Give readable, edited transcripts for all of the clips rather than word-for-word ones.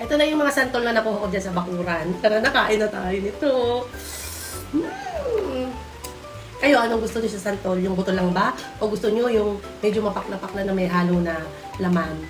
Ito na yung mga santol na nakuha ko dyan sa bakuran. Tara, nakain na tayo nito. Kayo, anong gusto niyo sa santol? Yung buto lang ba? O gusto niyo yung medyo mapakla-pakla na may halo na laman?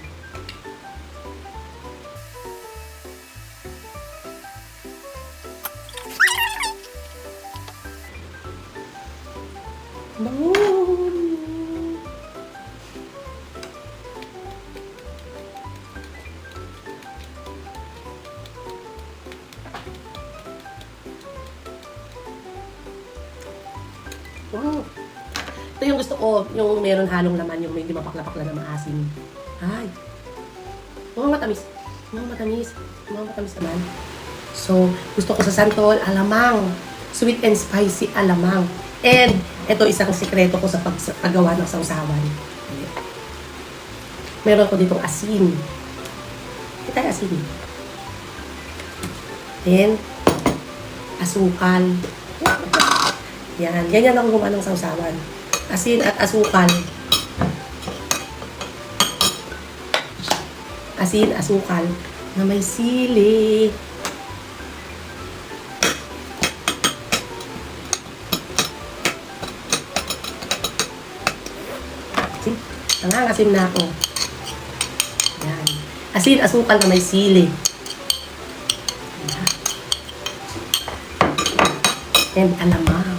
Ito yung gusto ko, yung meron halong laman, yung medyo mapakla-pakla na maasim. Ay, mga matamis. Mga matamis. Mga matamis naman. So, gusto ko sa santol, alamang. Sweet and spicy alamang. And, ito isang sikreto ko sa paggawa ng sausawan. Meron ko ditong asin. Ito ay asin. Then, asukal. Yan. Ganyan ako gumawa ng sausawan. Asin at asukal. Asin, asukal na may sili. Nangangasim na ako. Yan. Asin, asukal na may sili. And alamang.